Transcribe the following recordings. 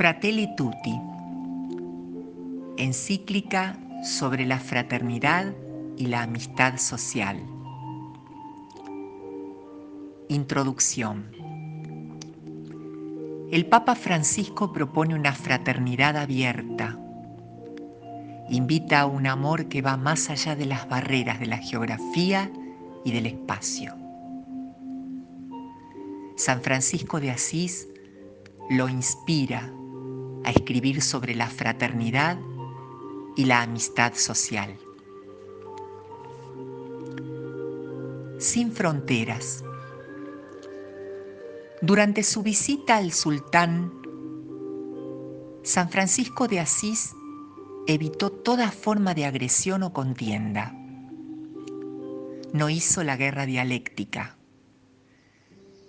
Fratelli Tutti, encíclica sobre la fraternidad y la amistad social. Introducción. El Papa Francisco propone una fraternidad abierta. Invita a un amor que va más allá de las barreras de la geografía y del espacio. San Francisco de Asís lo inspira a escribir sobre la fraternidad y la amistad social. Sin fronteras. Durante su visita al sultán, San Francisco de Asís evitó toda forma de agresión o contienda. No hizo la guerra dialéctica.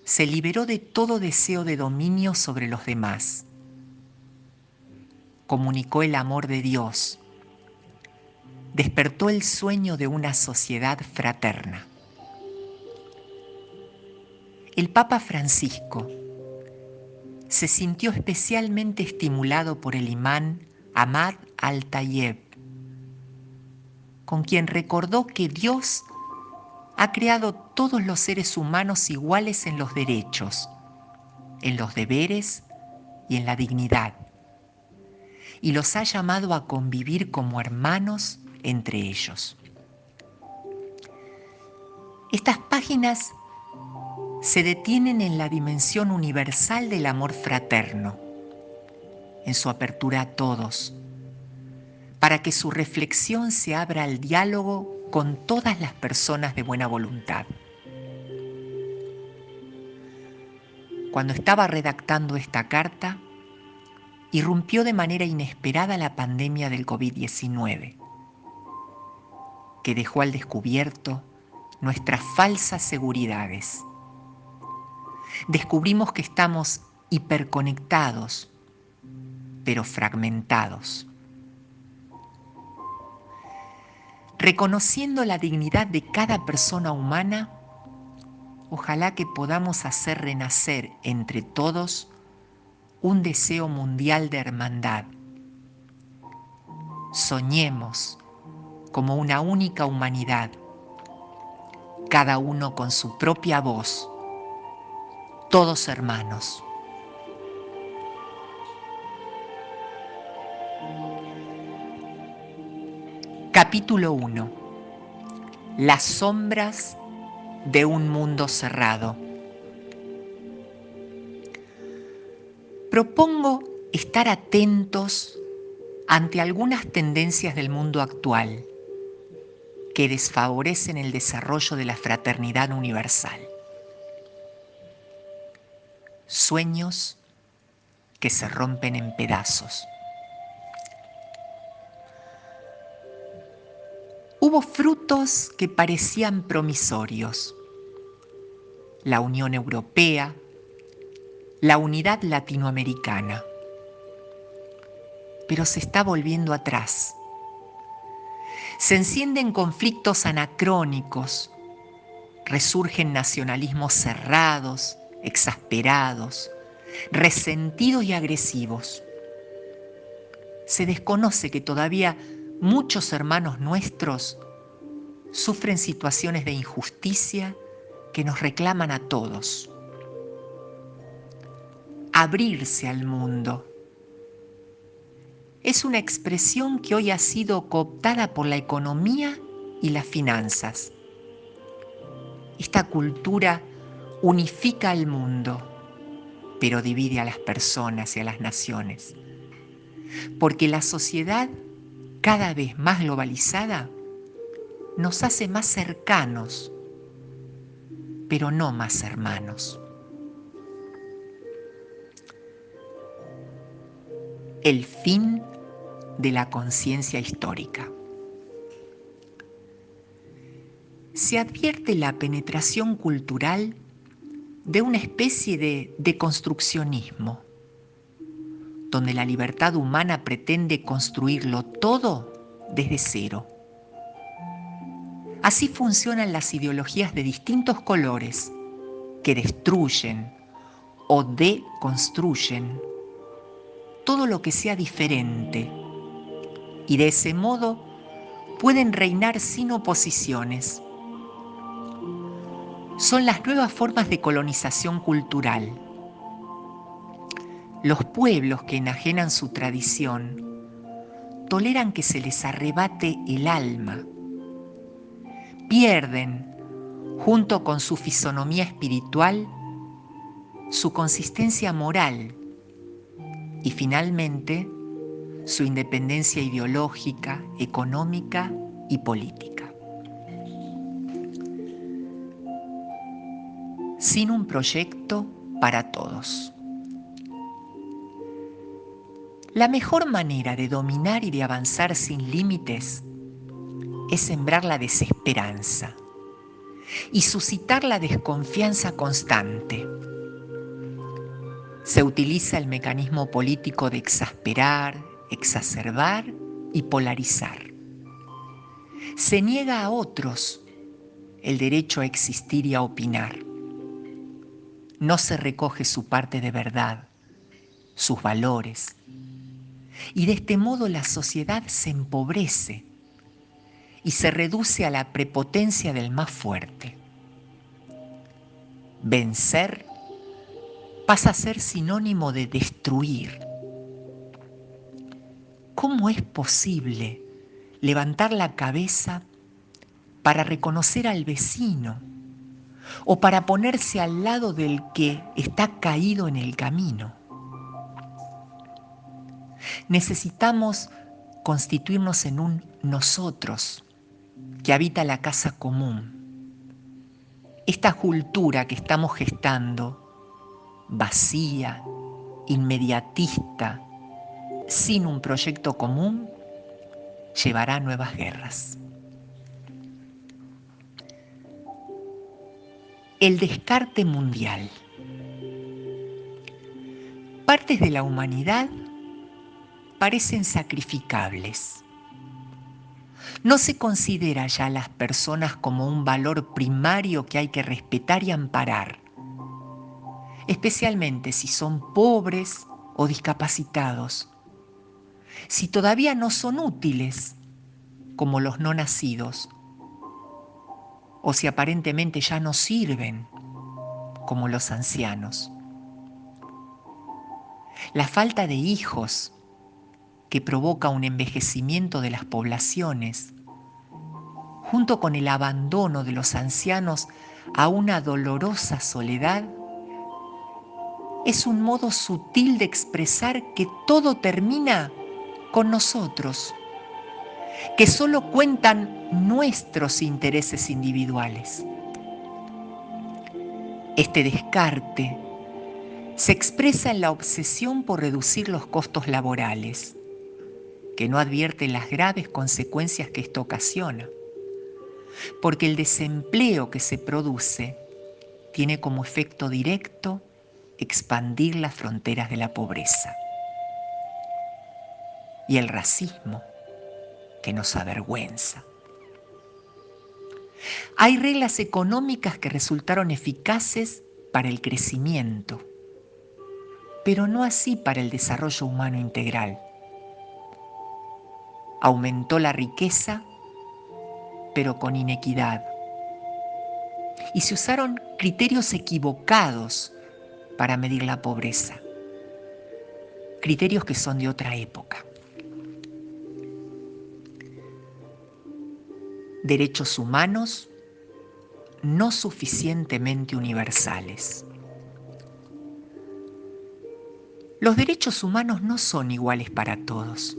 Se liberó de todo deseo de dominio sobre los demás. Comunicó el amor de Dios. Despertó el sueño de una sociedad fraterna. El Papa Francisco se sintió especialmente estimulado por el imán Ahmad al-Tayeb, con quien recordó que Dios ha creado todos los seres humanos iguales en los derechos, en los deberes y en la dignidad, y los ha llamado a convivir como hermanos entre ellos. Estas páginas se detienen en la dimensión universal del amor fraterno, en su apertura a todos, para que su reflexión se abra al diálogo con todas las personas de buena voluntad. Cuando estaba redactando esta carta, irrumpió de manera inesperada la pandemia del COVID-19, que dejó al descubierto nuestras falsas seguridades. Descubrimos que estamos hiperconectados, pero fragmentados. Reconociendo la dignidad de cada persona humana, ojalá que podamos hacer renacer entre todos un deseo mundial de hermandad. Soñemos como una única humanidad, cada uno con su propia voz, todos hermanos. Capítulo 1. Las sombras de un mundo cerrado. Propongo estar atentos ante algunas tendencias del mundo actual que desfavorecen el desarrollo de la fraternidad universal. Sueños que se rompen en pedazos. Hubo frutos que parecían promisorios. La Unión Europea, la unidad latinoamericana. Pero se está volviendo atrás. Se encienden conflictos anacrónicos, resurgen nacionalismos cerrados, exasperados, resentidos y agresivos. Se desconoce que todavía muchos hermanos nuestros sufren situaciones de injusticia que nos reclaman a todos. Abrirse al mundo es una expresión que hoy ha sido cooptada por la economía y las finanzas. Esta cultura unifica al mundo, pero divide a las personas y a las naciones. Porque la sociedad, cada vez más globalizada, nos hace más cercanos, pero no más hermanos. El fin de la conciencia histórica. Se advierte la penetración cultural de una especie de deconstruccionismo, donde la libertad humana pretende construirlo todo desde cero. Así funcionan las ideologías de distintos colores que destruyen o deconstruyen todo lo que sea diferente y de ese modo pueden reinar sin oposiciones. Son las nuevas formas de colonización cultural. Los pueblos que enajenan su tradición toleran que se les arrebate el alma. Pierden, junto con su fisonomía espiritual, su consistencia moral y finalmente su independencia ideológica, económica y política. Sin un proyecto para todos. La mejor manera de dominar y de avanzar sin límites es sembrar la desesperanza y suscitar la desconfianza constante. Se utiliza el mecanismo político de exasperar, exacerbar y polarizar. Se niega a otros el derecho a existir y a opinar. No se recoge su parte de verdad, sus valores. Y de este modo la sociedad se empobrece y se reduce a la prepotencia del más fuerte. Vencer pasa a ser sinónimo de destruir. ¿Cómo es posible levantar la cabeza para reconocer al vecino o para ponerse al lado del que está caído en el camino? Necesitamos constituirnos en un nosotros que habita la casa común. Esta cultura que estamos gestando, vacía, inmediatista, sin un proyecto común, llevará a nuevas guerras. El descarte mundial. Partes de la humanidad parecen sacrificables. No se considera ya a las personas como un valor primario que hay que respetar y amparar, especialmente si son pobres o discapacitados, si todavía no son útiles, como los no nacidos, o si aparentemente ya no sirven, como los ancianos. La falta de hijos, que provoca un envejecimiento de las poblaciones, junto con el abandono de los ancianos a una dolorosa soledad, es un modo sutil de expresar que todo termina con nosotros, que solo cuentan nuestros intereses individuales. Este descarte se expresa en la obsesión por reducir los costos laborales, que no advierte las graves consecuencias que esto ocasiona, porque el desempleo que se produce tiene como efecto directo expandir las fronteras de la pobreza. Y el racismo, que nos avergüenza. Hay reglas económicas que resultaron eficaces para el crecimiento, pero no así para el desarrollo humano integral. Aumentó la riqueza, pero con inequidad. Y se usaron criterios equivocados para medir la pobreza. Criterios que son de otra época. Derechos humanos no suficientemente universales. Los derechos humanos no son iguales para todos.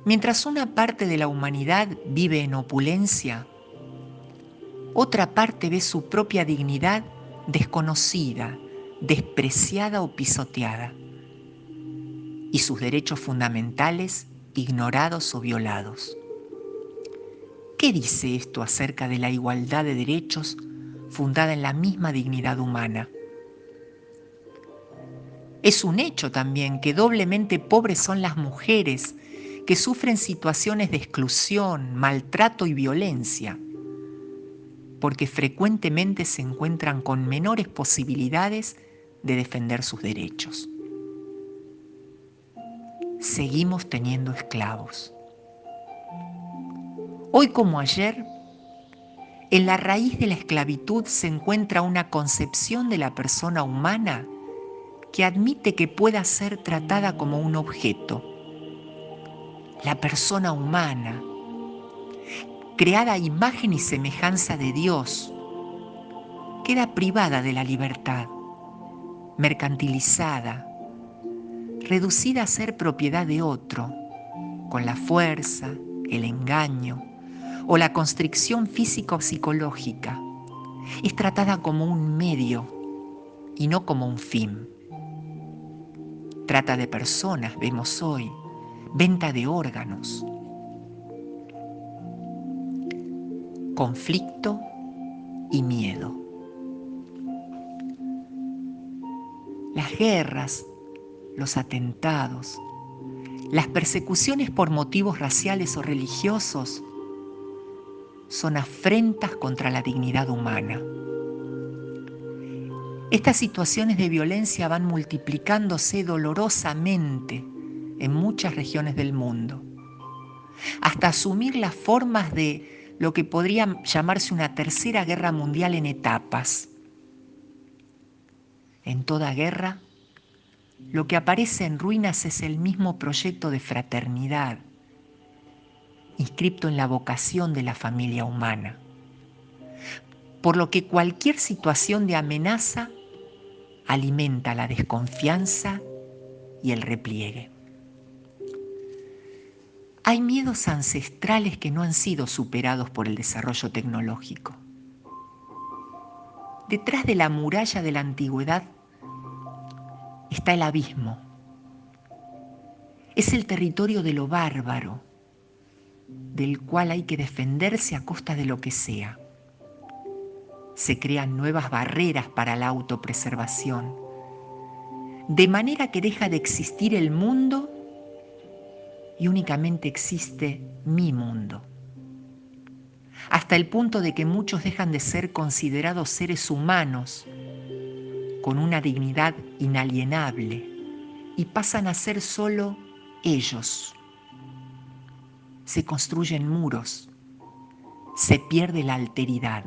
Mientras una parte de la humanidad vive en opulencia, otra parte ve su propia dignidad desconocida, despreciada o pisoteada, y sus derechos fundamentales ignorados o violados. ¿Qué dice esto acerca de la igualdad de derechos fundada en la misma dignidad humana? Es un hecho también que doblemente pobres son las mujeres que sufren situaciones de exclusión, maltrato y violencia, porque frecuentemente se encuentran con menores posibilidades de defender sus derechos. seguimos teniendo esclavos. Hoy como ayer, en la raíz de la esclavitud se encuentra una concepción de la persona humana que admite que pueda ser tratada como un objeto. La persona humana, creada a imagen y semejanza de Dios, queda privada de la libertad, mercantilizada, reducida a ser propiedad de otro, con la fuerza, el engaño o la constricción física o psicológica. Es tratada como un medio y no como un fin. Trata de personas, vemos hoy, venta de órganos, conflicto y miedo. Las guerras, los atentados, las persecuciones por motivos raciales o religiosos son afrentas contra la dignidad humana. Estas situaciones de violencia van multiplicándose dolorosamente en muchas regiones del mundo, hasta asumir las formas de lo que podría llamarse una tercera guerra mundial en etapas. En toda guerra, lo que aparece en ruinas es el mismo proyecto de fraternidad, inscripto en la vocación de la familia humana, por lo que cualquier situación de amenaza alimenta la desconfianza y el repliegue. Hay miedos ancestrales que no han sido superados por el desarrollo tecnológico. Detrás de la muralla de la antigüedad está el abismo. Es el territorio de lo bárbaro, del cual hay que defenderse a costa de lo que sea. Se crean nuevas barreras para la autopreservación, de manera que deja de existir el mundo y únicamente existe mi mundo. Hasta el punto de que muchos dejan de ser considerados seres humanos con una dignidad inalienable y pasan a ser solo ellos. Se construyen muros, se pierde la alteridad.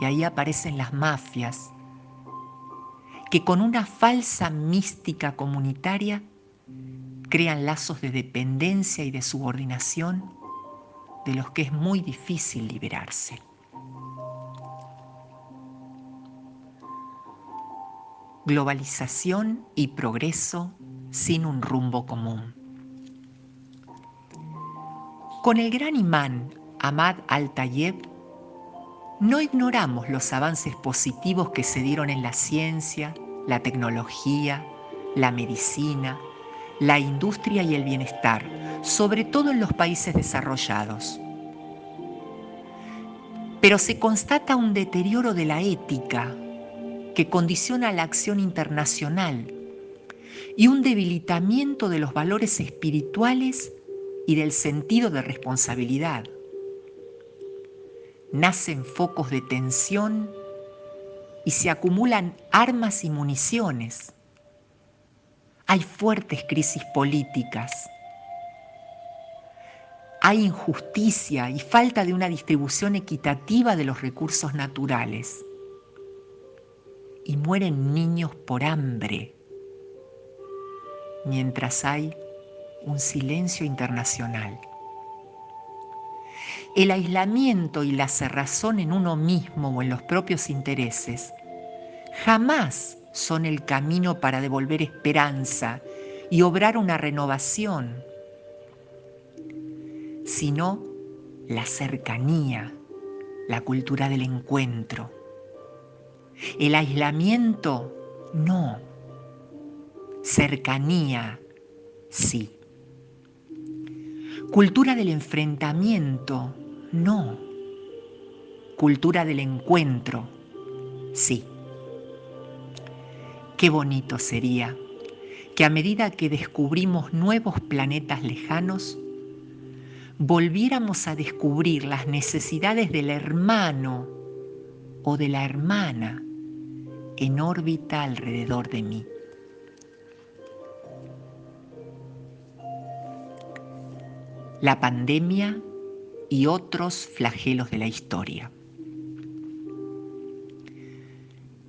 Y ahí aparecen las mafias, que con una falsa mística comunitaria crean lazos de dependencia y de subordinación de los que es muy difícil liberarse. Globalización y progreso sin un rumbo común. Con el gran imán Ahmad Al-Tayeb, no ignoramos los avances positivos que se dieron en la ciencia, la tecnología, la medicina, la industria y el bienestar, sobre todo en los países desarrollados. Pero se constata un deterioro de la ética que condiciona la acción internacional y un debilitamiento de los valores espirituales y del sentido de responsabilidad. Nacen focos de tensión y se acumulan armas y municiones. Hay fuertes crisis políticas. Hay injusticia y falta de una distribución equitativa de los recursos naturales. Y mueren niños por hambre, mientras hay un silencio internacional. El aislamiento y la cerrazón en uno mismo o en los propios intereses jamás son el camino para devolver esperanza y obrar una renovación, sino la cercanía, la cultura del encuentro. El aislamiento, no. Cercanía, sí. Cultura del enfrentamiento, no. Cultura del encuentro, sí. Qué bonito sería que a medida que descubrimos nuevos planetas lejanos, volviéramos a descubrir las necesidades del hermano o de la hermana en órbita alrededor de mí. la pandemia y otros flagelos de la historia.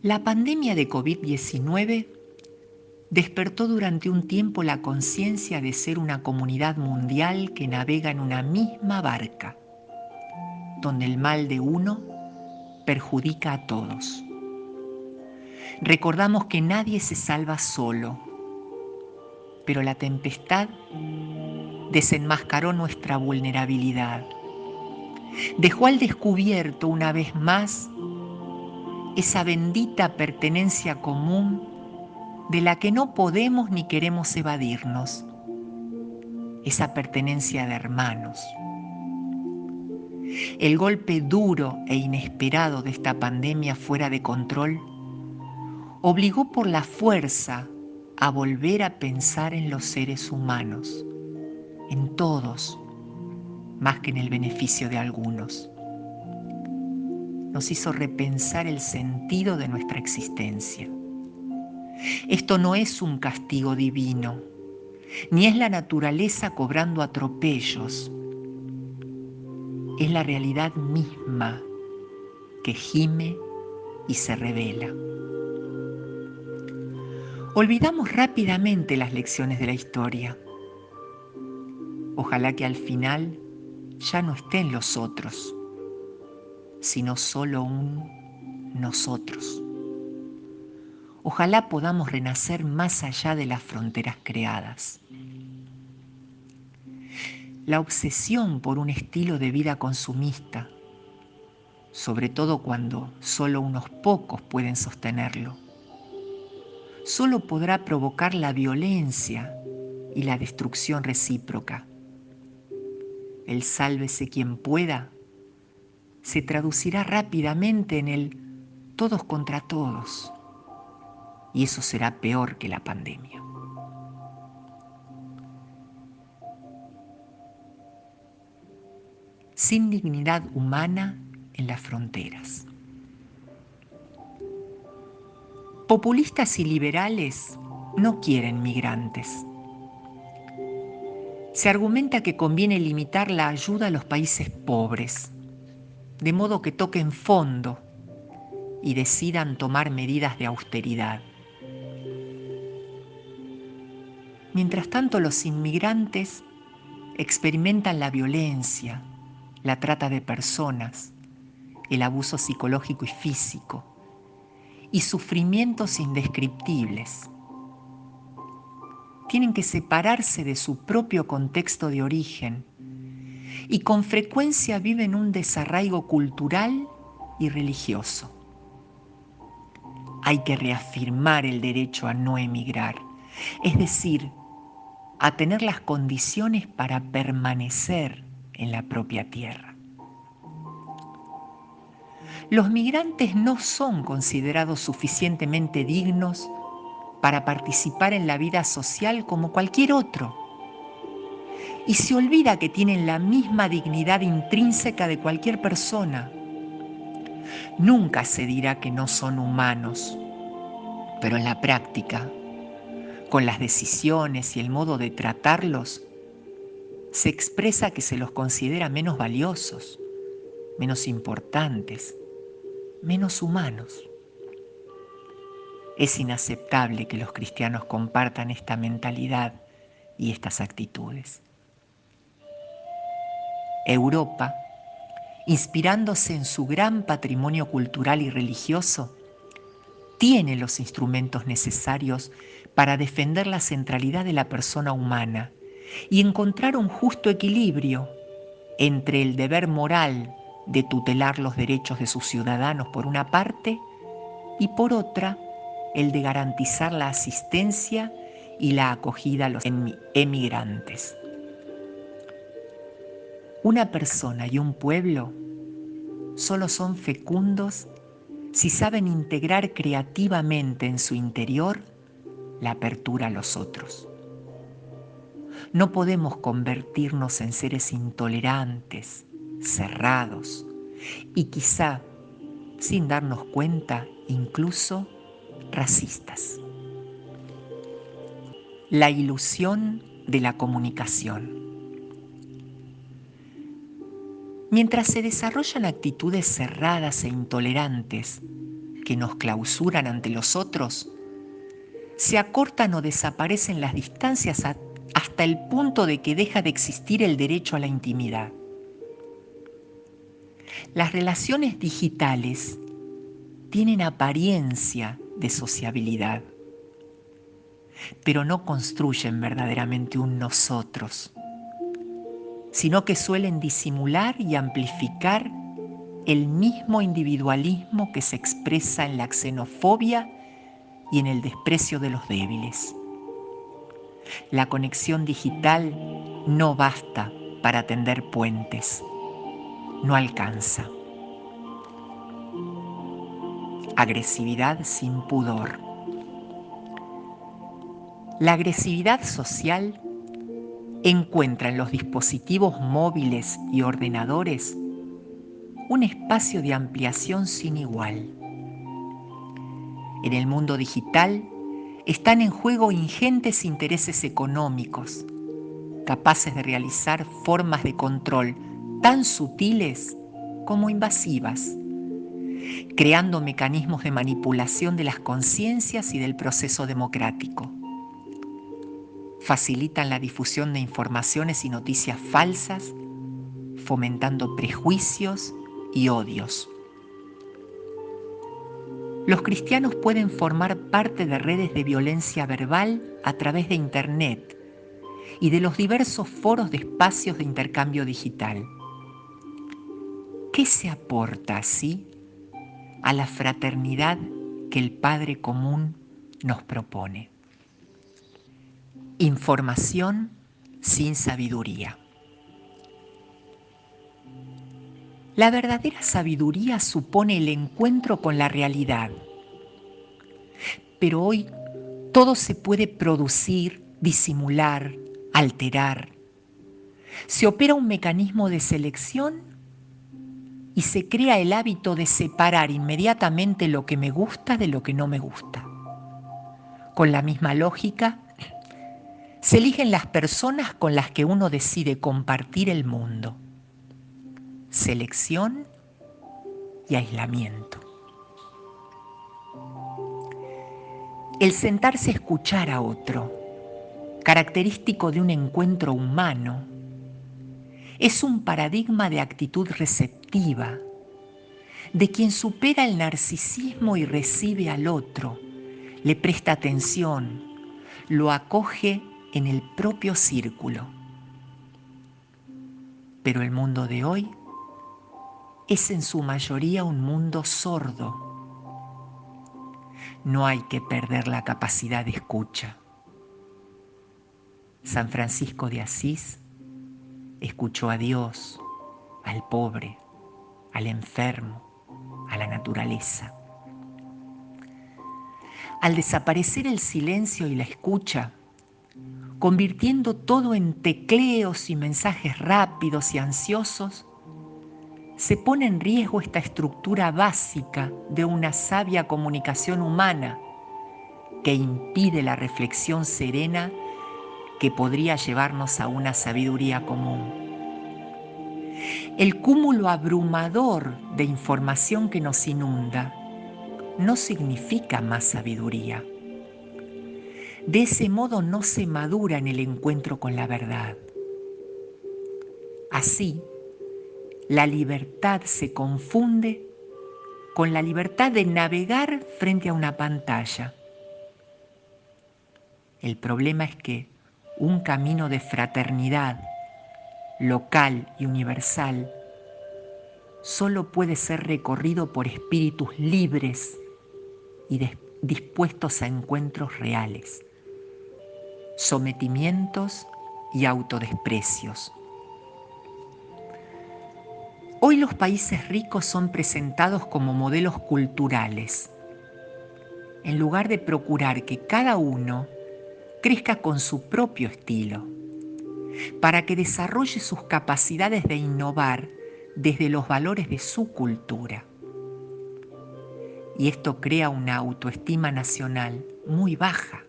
La pandemia de COVID-19 despertó durante un tiempo la conciencia de ser una comunidad mundial que navega en una misma barca, donde el mal de uno perjudica a todos. Recordamos que nadie se salva solo, pero la tempestad desenmascaró nuestra vulnerabilidad. Dejó al descubierto una vez más esa bendita pertenencia común de la que no podemos ni queremos evadirnos, esa pertenencia de hermanos. El golpe duro e inesperado de esta pandemia fuera de control obligó por la fuerza a volver a pensar en los seres humanos, en todos, más que en el beneficio de algunos. Nos hizo repensar el sentido de nuestra existencia. Esto no es un castigo divino, ni es la naturaleza cobrando atropellos. Es la realidad misma que gime y se revela. Olvidamos rápidamente las lecciones de la historia. Ojalá que al final ya no estén los otros, sino solo un nosotros. Ojalá podamos renacer más allá de las fronteras creadas. La obsesión por un estilo de vida consumista, sobre todo cuando solo unos pocos pueden sostenerlo, solo podrá provocar la violencia y la destrucción recíproca. El sálvese quien pueda se traducirá rápidamente en el todos contra todos, y eso será peor que la pandemia. Sin dignidad humana en las fronteras. Populistas y liberales no quieren migrantes. Se argumenta que conviene limitar la ayuda a los países pobres, de modo que toquen fondo y decidan tomar medidas de austeridad. Mientras tanto, los inmigrantes experimentan la violencia, la trata de personas, el abuso psicológico y físico, y sufrimientos indescriptibles. Tienen que separarse de su propio contexto de origen y con frecuencia viven un desarraigo cultural y religioso. Hay que reafirmar el derecho a no emigrar, es decir, a tener las condiciones para permanecer en la propia tierra. Los migrantes no son considerados suficientemente dignos para participar en la vida social como cualquier otro. Y se olvida que tienen la misma dignidad intrínseca de cualquier persona. Nunca se dirá que no son humanos, pero en la práctica, con las decisiones y el modo de tratarlos, se expresa que se los considera menos valiosos, menos importantes, menos humanos. Es inaceptable que los cristianos compartan esta mentalidad y estas actitudes. Europa, inspirándose en su gran patrimonio cultural y religioso, tiene los instrumentos necesarios para defender la centralidad de la persona humana y encontrar un justo equilibrio entre el deber moral de tutelar los derechos de sus ciudadanos por una parte y por otra el de garantizar la asistencia y la acogida a los emigrantes. Una persona y un pueblo solo son fecundos si saben integrar creativamente en su interior la apertura a los otros. No podemos convertirnos en seres intolerantes, cerrados y quizá, sin darnos cuenta, incluso racistas. La ilusión de la comunicación. Mientras se desarrollan actitudes cerradas e intolerantes que nos clausuran ante los otros, se acortan o desaparecen las distancias hasta el punto de que deja de existir el derecho a la intimidad. Las relaciones digitales tienen apariencia de sociabilidad, pero no construyen verdaderamente un nosotros, sino que suelen disimular y amplificar el mismo individualismo que se expresa en la xenofobia y en el desprecio de los débiles. La conexión digital no basta para tender puentes, no alcanza. Agresividad sin pudor. La agresividad social encuentra en los dispositivos móviles y ordenadores un espacio de ampliación sin igual. En el mundo digital están en juego ingentes intereses económicos, capaces de realizar formas de control tan sutiles como invasivas, creando mecanismos de manipulación de las conciencias y del proceso democrático. Facilitan la difusión de informaciones y noticias falsas, fomentando prejuicios y odios. Los cristianos pueden formar parte de redes de violencia verbal a través de Internet y de los diversos foros de espacios de intercambio digital. ¿Qué se aporta así a la fraternidad que el Padre Común nos propone? Información sin sabiduría. La verdadera sabiduría supone el encuentro con la realidad. Pero hoy todo se puede producir, disimular, alterar. Se opera un mecanismo de selección y se crea el hábito de separar inmediatamente lo que me gusta de lo que no me gusta. Con la misma lógica, se eligen las personas con las que uno decide compartir el mundo. Selección y aislamiento. El sentarse a escuchar a otro, característico de un encuentro humano, es un paradigma de actitud receptiva, de quien supera el narcisismo y recibe al otro, le presta atención, lo acoge en el propio círculo. Pero el mundo de hoy es en su mayoría un mundo sordo. No hay que perder la capacidad de escucha. San Francisco de Asís escuchó a Dios, al pobre, al enfermo, a la naturaleza. Al desaparecer el silencio y la escucha, convirtiendo todo en tecleos y mensajes rápidos y ansiosos, se pone en riesgo esta estructura básica de una sabia comunicación humana que impide la reflexión serena que podría llevarnos a una sabiduría común. El cúmulo abrumador de información que nos inunda no significa más sabiduría. De ese modo no se madura en el encuentro con la verdad. Así, la libertad se confunde con la libertad de navegar frente a una pantalla. El problema es que un camino de fraternidad local y universal solo puede ser recorrido por espíritus libres y dispuestos a encuentros reales, sometimientos y autodesprecios. Hoy los países ricos son presentados como modelos culturales, en lugar de procurar que cada uno crezca con su propio estilo, para que desarrolle sus capacidades de innovar desde los valores de su cultura. Y esto crea una autoestima nacional muy baja.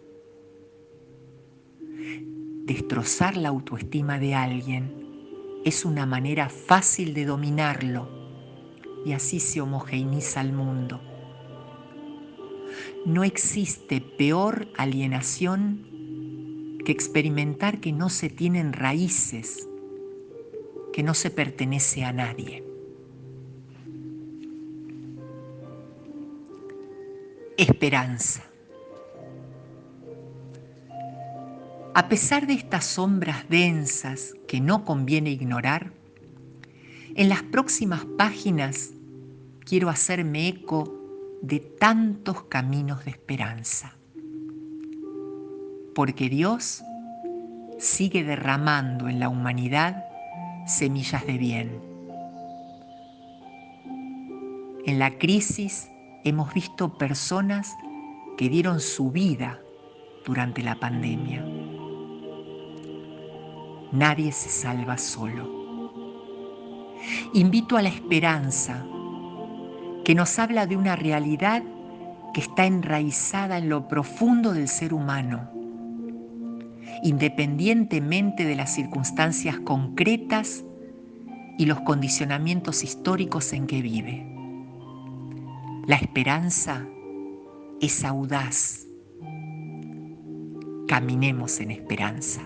Destrozar la autoestima de alguien es una manera fácil de dominarlo y así se homogeneiza el mundo. No existe peor alienación que experimentar que no se tienen raíces, que no se pertenece a nadie. Esperanza. A pesar de estas sombras densas que no conviene ignorar, en las próximas páginas quiero hacerme eco de tantos caminos de esperanza, porque Dios sigue derramando en la humanidad semillas de bien. En la crisis hemos visto personas que dieron su vida durante la pandemia. Nadie se salva solo. Invito a la esperanza, que nos habla de una realidad que está enraizada en lo profundo del ser humano, independientemente de las circunstancias concretas y los condicionamientos históricos en que vive. La esperanza es audaz. Caminemos en esperanza.